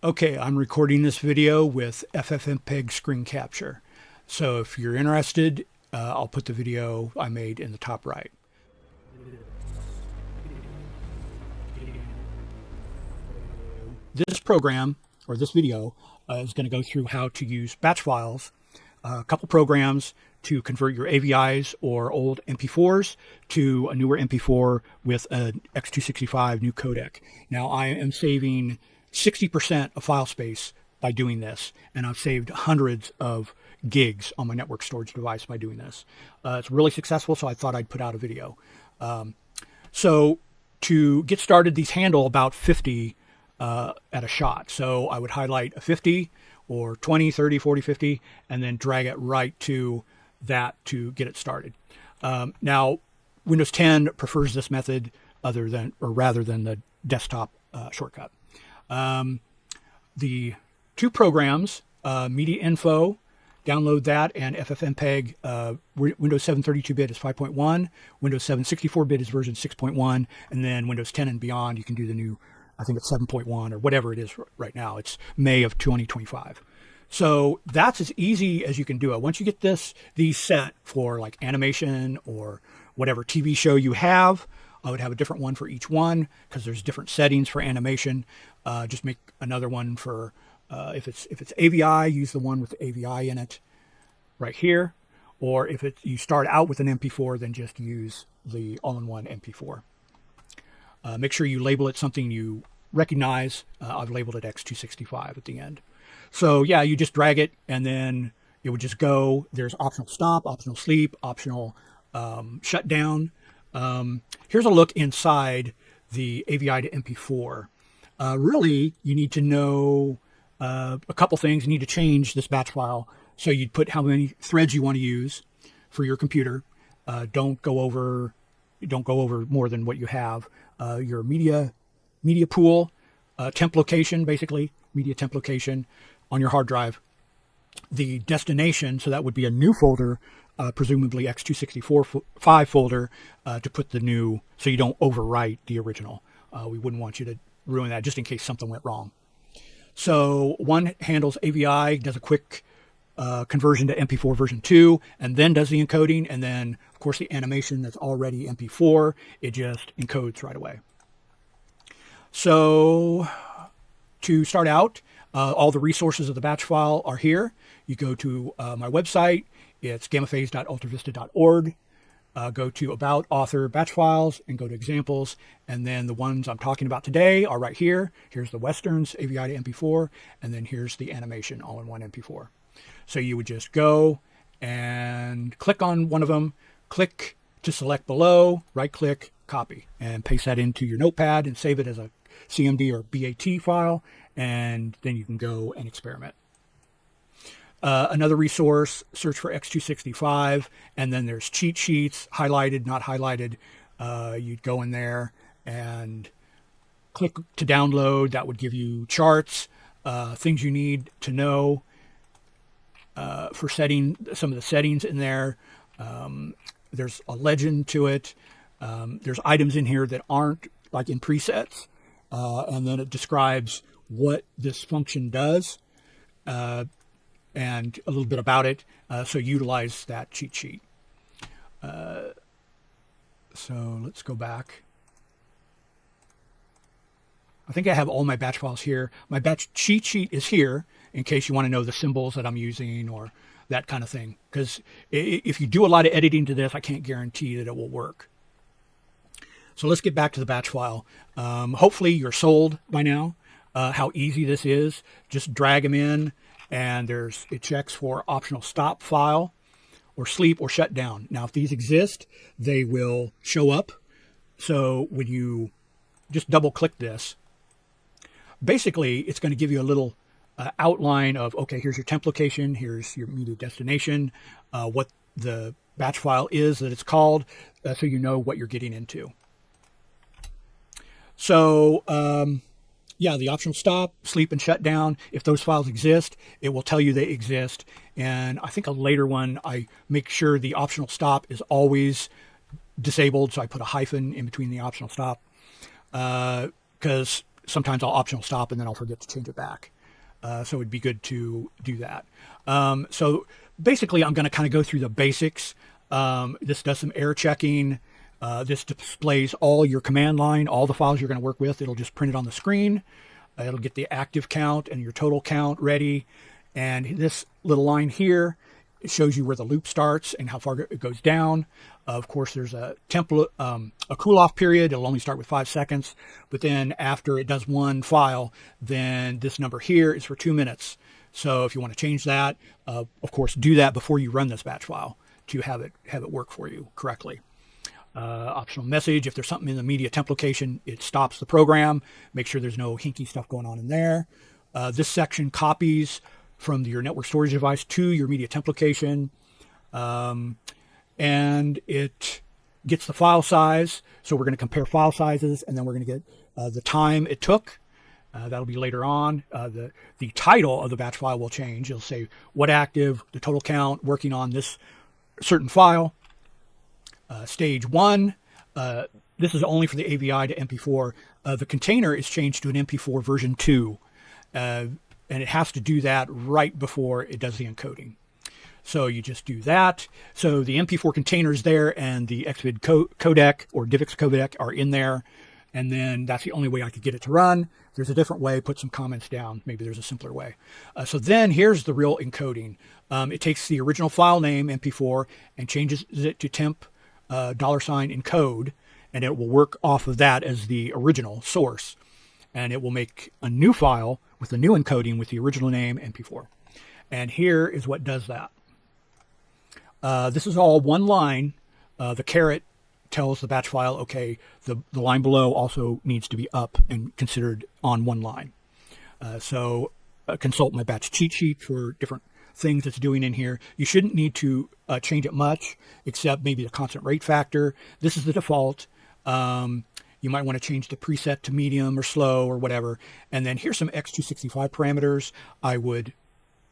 Okay, I'm recording this video with FFmpeg screen capture. So if you're interested, I'll put the video I made in the top right. This program, or this video, is going to go through how to use batch files, a couple programs to convert your AVIs or old MP4s to a newer MP4 with an x265 new codec. Now I am saving 60% of file space by doing this, and I've saved hundreds of gigs on my network storage device by doing this. It's really successful, so I thought I'd put out a video. So to get started, these handle about 50 at a shot. So I would highlight a 50 or 20, 30, 40, 50, and then drag it right to that to get it started. Now, Windows 10 prefers this method rather than the desktop shortcut. The two programs, Media Info, download that, and FFmpeg, Windows 7 32-bit is 5.1, Windows 7 64-bit is version 6.1, and then Windows 10 and beyond, you can do the new, I think it's 7.1 or whatever it is right now. It's May of 2025. So that's as easy as you can do it. Once you get these set for like animation or whatever TV show you have, I would have a different one for each one because there's different settings for animation. Just make another one for if it's AVI, use the one with the AVI in it right here. Or if you start out with an MP4, then just use the all-in-one MP4. Make sure you label it something you recognize. I've labeled it x265 at the end. So yeah, you just drag it and then it would just go. There's optional stop, optional sleep, optional shutdown. Here's a look inside the AVI to MP4. Really, you need to know a couple things. You need to change this batch file. So you'd put how many threads you want to use for your computer. Don't go over more than what you have. Your media pool, temp location, basically media temp location on your hard drive. The destination, so that would be a new folder, presumably x265 folder, to put the new, so you don't overwrite the original. We wouldn't want you to ruin that just in case something went wrong. So one handles AVI, does a quick conversion to MP4 version 2, and then does the encoding, and then of course the animation that's already MP4, it just encodes right away. So to start out, all the resources of the batch file are here. You go to my website, it's gammaphase.ultravista.org. Go to About, Author, Batch Files, and go to Examples. And then the ones I'm talking about today are right here. Here's the Westerns, AVI to MP4, and then here's the animation all-in-one MP4. So you would just go and click on one of them, click to select below, right-click, copy, and paste that into your notepad and save it as a CMD or BAT file, and then you can go and experiment. Another resource, search for x265, and then there's cheat sheets, highlighted, not highlighted. You'd go in there and click to download. That would give you charts, things you need to know for setting some of the settings in there. There's a legend to it. There's items in here that aren't like in presets, and then it describes what this function does. And a little bit about it, so utilize that cheat sheet. So let's go back. I think I have all my batch files here. My batch cheat sheet is here in case you want to know the symbols that I'm using or that kind of thing. Because if you do a lot of editing to this, I can't guarantee that it will work. So let's get back to the batch file. Hopefully you're sold by now how easy this is. Just drag them in. And it checks for optional stop file or sleep or shut down. Now, if these exist, they will show up. So when you just double click this, basically it's going to give you a little outline of, okay, here's your temp location, here's your media destination, what the batch file is that it's called, so you know what you're getting into. So, yeah, the optional stop, sleep, and shut down, if those files exist, it will tell you they exist. And I think a later one, I make sure the optional stop is always disabled. So I put a hyphen in between the optional stop because sometimes I'll optional stop and then I'll forget to change it back. So it'd be good to do that. So basically, I'm going to kind of go through the basics. This does some error checking. This displays all your command line, all the files you're going to work with. It'll just print it on the screen. It'll get the active count and your total count ready. And this little line here, it shows you where the loop starts and how far it goes down. Of course, there's a template, a cool-off period. It'll only start with 5 seconds. But then after it does one file, then this number here is for 2 minutes. So if you want to change that, of course, do that before you run this batch file to have it work for you correctly. Optional message, if there's something in the media temp location, it stops the program. Make sure there's no hinky stuff going on in there. This section copies from your network storage device to your media temp location. And it gets the file size. So we're going to compare file sizes, and then we're going to get the time it took. That'll be later on. The title of the batch file will change. It'll say what active, the total count, working on this certain file. Stage 1, this is only for the AVI to MP4. The container is changed to an MP4 version 2, and it has to do that right before it does the encoding. So you just do that. So the MP4 container is there, and the Xvid codec or DivX codec are in there, and then that's the only way I could get it to run. If there's a different way, put some comments down. Maybe there's a simpler way. So then here's the real encoding. It takes the original file name, MP4, and changes it to temp $encode, and it will work off of that as the original source, and it will make a new file with the new encoding with the original name MP4. And here is what does that. This is all one line. The caret tells the batch file, okay, the line below also needs to be up and considered on one line. So consult my batch cheat sheet for different things it's doing in here. You shouldn't need to change it much, except maybe the constant rate factor. This is the default. You might want to change the preset to medium or slow or whatever. And then here's some x265 parameters. I would,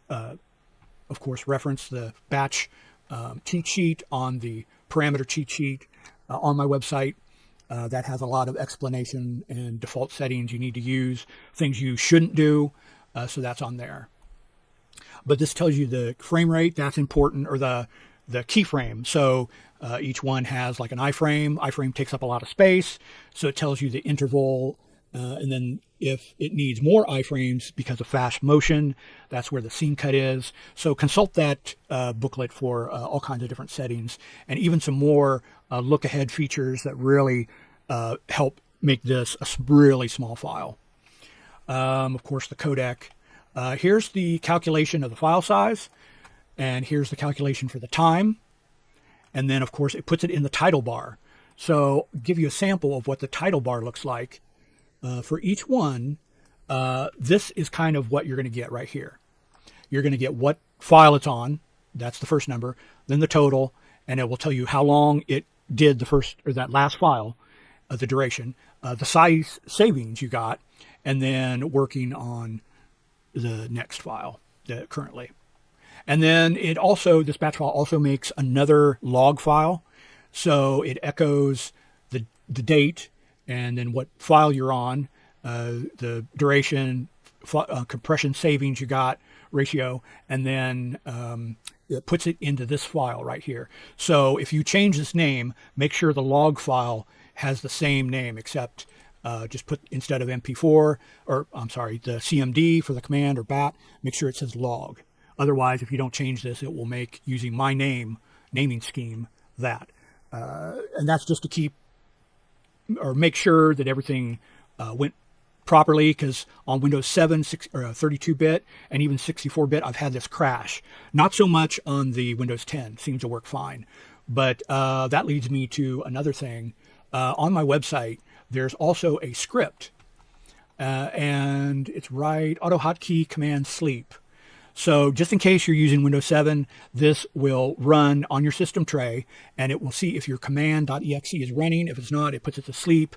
of course, reference the batch cheat sheet on the parameter cheat sheet on my website. That has a lot of explanation and default settings you need to use, things you shouldn't do. So that's on there. But this tells you the frame rate. That's important, or the keyframe. So each one has like an iframe. Iframe takes up a lot of space, so it tells you the interval. And then if it needs more iframes because of fast motion, that's where the scene cut is. So consult that booklet for all kinds of different settings, and even some more look-ahead features that really help make this a really small file. Of course, the codec. Here's the calculation of the file size, and here's the calculation for the time. And then, of course, it puts it in the title bar. So I'll give you a sample of what the title bar looks like. For each one, this is kind of what you're going to get right here. You're going to get what file it's on. That's the first number. Then the total, and it will tell you how long it did the first or that last file, the duration, the size savings you got, and then working on the next file currently. And then it also, this batch file also makes another log file. So it echoes the date and then what file you're on, the duration, compression savings you got, ratio, and then it puts it into this file right here. So if you change this name, make sure the log file has the same name, except just put, instead of MP4, or I'm sorry, the CMD for the command or bat, make sure it says log. Otherwise, if you don't change this, it will make, using my naming scheme, that. And that's just to keep, or make sure that everything went properly, because on Windows 7, 32-bit, and even 64-bit, I've had this crash. Not so much on the Windows 10, seems to work fine. But that leads me to another thing. On my website, there's also a script, and it's auto hotkey command sleep. So just in case you're using Windows 7, this will run on your system tray, and it will see if your command.exe is running. If it's not, it puts it to sleep,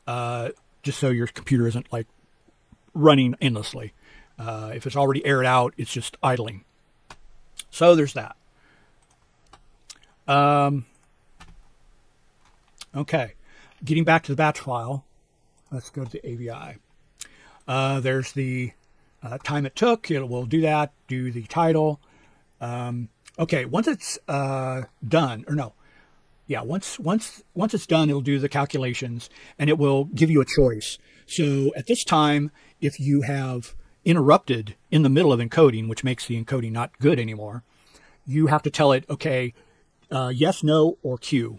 just so your computer isn't like running endlessly. If it's already aired out, it's just idling. So there's that. Okay, getting back to the batch file, let's go to the AVI. There's the time it took. It will do that, do the title. Okay, once it's done, or no, yeah, once it's done, it'll do the calculations and it will give you a choice. So at this time, if you have interrupted in the middle of encoding, which makes the encoding not good anymore, you have to tell it, okay, yes, no, or Q.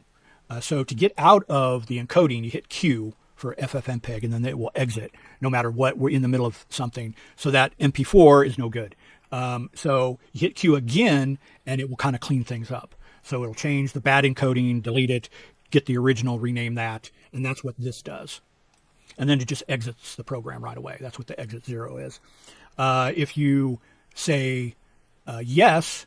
So to get out of the encoding, you hit Q for FFmpeg, and then it will exit no matter what. We're in the middle of something. So that MP4 is no good. So you hit Q again, and it will kind of clean things up. So it'll change the bad encoding, delete it, get the original, rename that, and that's what this does. And then it just exits the program right away. That's what the exit 0 is. If you say yes,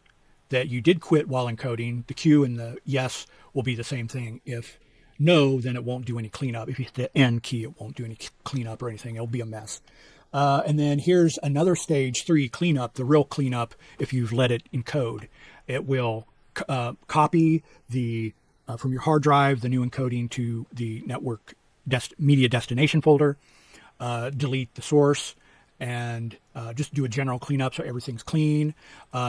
that you did quit while encoding, the Q and the yes will be the same thing. If no, then it won't do any cleanup. If you hit the N key, it won't do any cleanup or anything. It'll be a mess. And then here's another stage 3 cleanup, the real cleanup if you've let it encode. It will copy the from your hard drive, the new encoding to the network media destination folder, delete the source, and just do a general cleanup so everything's clean.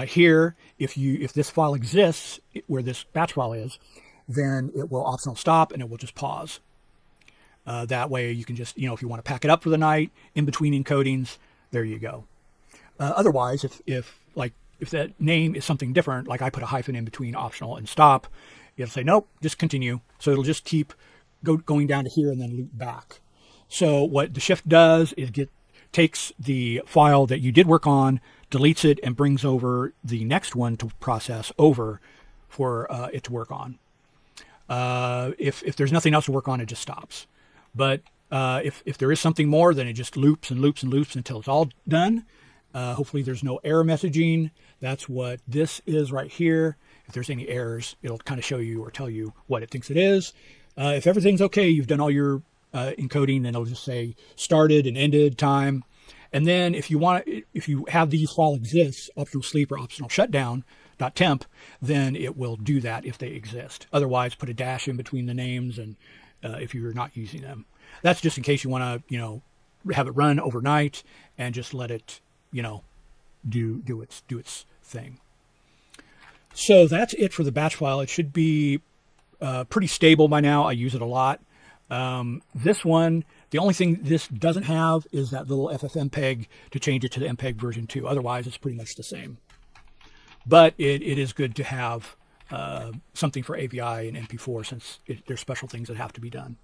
Here, if this file exists where this batch file is, then it will optional stop and it will just pause. That way you can just, if you want to pack it up for the night in between encodings, there you go. Otherwise, if that name is something different, like I put a hyphen in between optional and stop, it'll say, nope, just continue. So it'll just keep going down to here and then loop back. So what the shift does is takes the file that you did work on, deletes it, and brings over the next one to process over for it to work on. If there's nothing else to work on, it just stops. But if there is something more, then it just loops and loops and loops until it's all done. Hopefully there's no error messaging. That's what this is right here. If there's any errors, it'll kind of show you or tell you what it thinks it is. If everything's okay, you've done all your encoding, then it'll just say started and ended time. And then if you have these file exists, optional sleep or optional shutdown .temp, then it will do that if they exist. Otherwise, put a dash in between the names, and if you're not using them. That's just in case you want to, have it run overnight and just let it, do its thing. So that's it for the batch file. It should be pretty stable by now. I use it a lot. This one, the only thing this doesn't have is that little FFmpeg to change it to the MPEG version 2. Otherwise, it's pretty much the same. But it is good to have something for AVI and MP4 since there's special things that have to be done.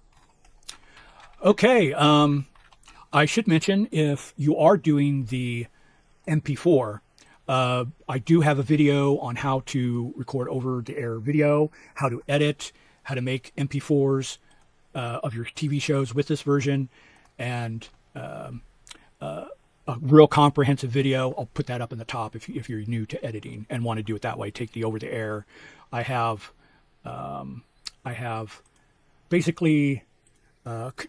Okay, I should mention if you are doing the MP4, I do have a video on how to record over the air video, how to edit, how to make MP4s of your TV shows with this version, and a real comprehensive video. I'll put that up in the top if you're new to editing and want to do it that way. Take the over the air. I have basically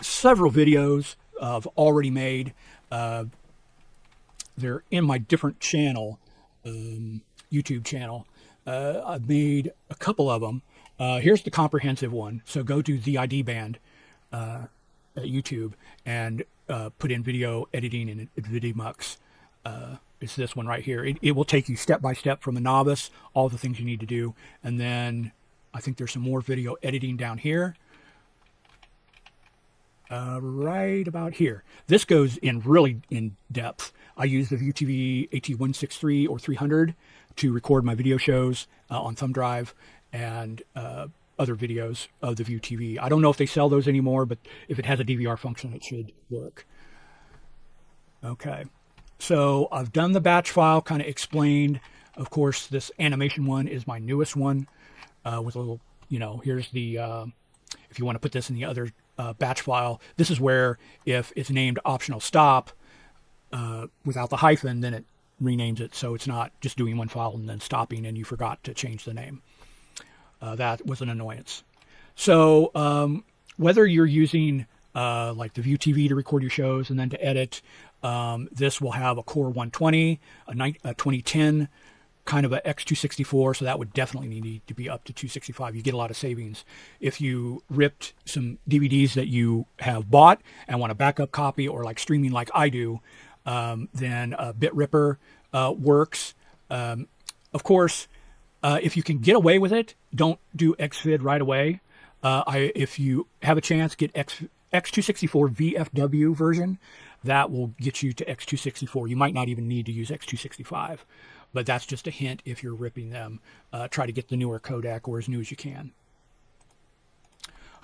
several videos I've already made. They're in my different channel, YouTube channel. I've made a couple of them. Here's the comprehensive one. So go to the ID band at YouTube and put in video editing in Vidimux. It's this one right here. It will take you step by step from a novice, all the things you need to do. And then I think there's some more video editing down here. Right about here. This goes in really in depth. I use the ViewTV AT163 or 300 to record my video shows on thumb drive and other videos of the ViewTV. I don't know if they sell those anymore, but if it has a DVR function, it should work. Okay, so I've done the batch file, kind of explained. Of course, this animation one is my newest one with a little, here's the, if you want to put this in the other batch file, this is where if it's named optional stop without the hyphen, then it renames it so it's not just doing one file and then stopping and you forgot to change the name. That was an annoyance. So whether you're using like the ViewTV to record your shows and then to edit, this will have a Core 120, a 2010 kind of a x264, so that would definitely need to be up to 265. You get a lot of savings. If you ripped some DVDs that you have bought and want a backup copy, or like streaming like I do, then BitRipper works. Of course, if you can get away with it, don't do Xvid right away. If you have a chance, get x264 VFW version. That will get you to x264. You might not even need to use x265, but that's just a hint if you're ripping them. Try to get the newer codec or as new as you can.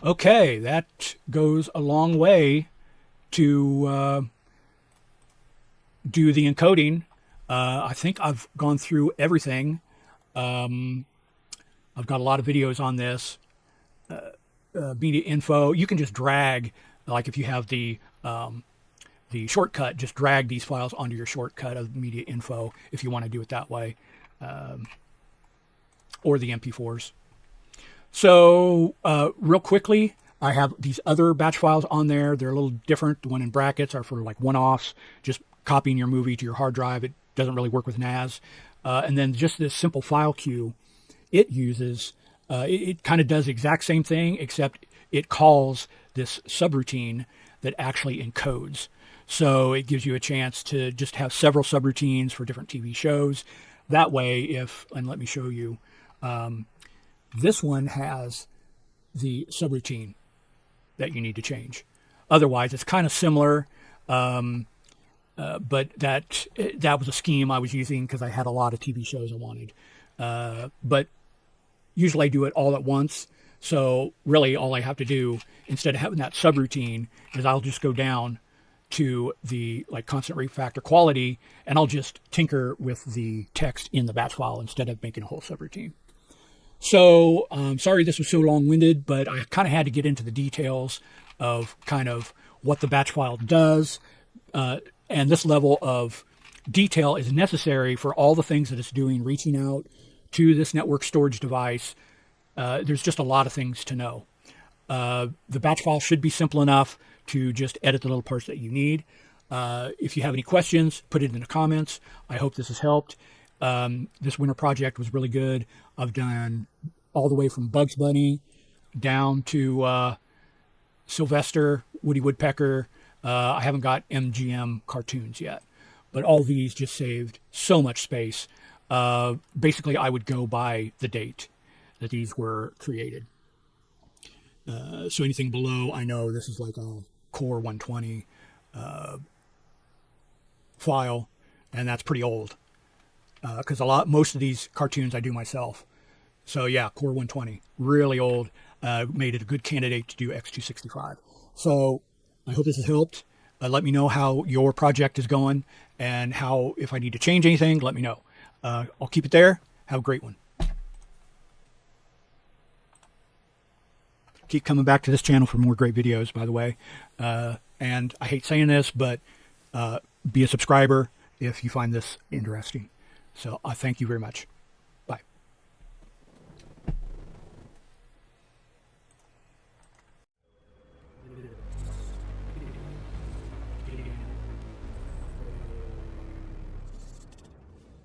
Okay, that goes a long way to do the encoding. I think I've gone through everything. I've got a lot of videos on this. Media info, you can just drag, like if you have the shortcut, just drag these files onto your shortcut of media info if you want to do it that way, or the MP4s. So real quickly, I have these other batch files on there. They're a little different. The one in brackets are for like one-offs, just copying your movie to your hard drive. It doesn't really work with NAS. And then just this simple file queue, it uses, it kind of does the exact same thing, except it calls this subroutine that actually encodes. So it gives you a chance to just have several subroutines for different TV shows. That way, and let me show you, this one has the subroutine that you need to change. Otherwise, it's kind of similar, but that was a scheme I was using because I had a lot of TV shows I wanted. But usually I do it all at once. So really all I have to do, instead of having that subroutine, is I'll just go down to the like constant refactor quality, and I'll just tinker with the text in the batch file instead of making a whole subroutine. So sorry this was so long-winded, but I kind of had to get into the details of kind of what the batch file does. And this level of detail is necessary for all the things that it's doing, reaching out to this network storage device. There's just a lot of things to know. The batch file should be simple enough to just edit the little parts that you need. If you have any questions, put it in the comments. I hope this has helped. This winter project was really good. I've done all the way from Bugs Bunny down to Sylvester, Woody Woodpecker. I haven't got MGM cartoons yet, but all these just saved so much space. Basically, I would go by the date that these were created. So anything below, I know this is like a Core 120 file, and that's pretty old because most of these cartoons I do myself. So yeah, Core 120, really old, made it a good candidate to do x265. So I hope this has helped. Let me know how your project is going, and if I need to change anything, let me know. I'll keep it there. Have a great one. Keep coming back to this channel for more great videos, by the way. And I hate saying this, but be a subscriber if you find this interesting. So I thank you very much.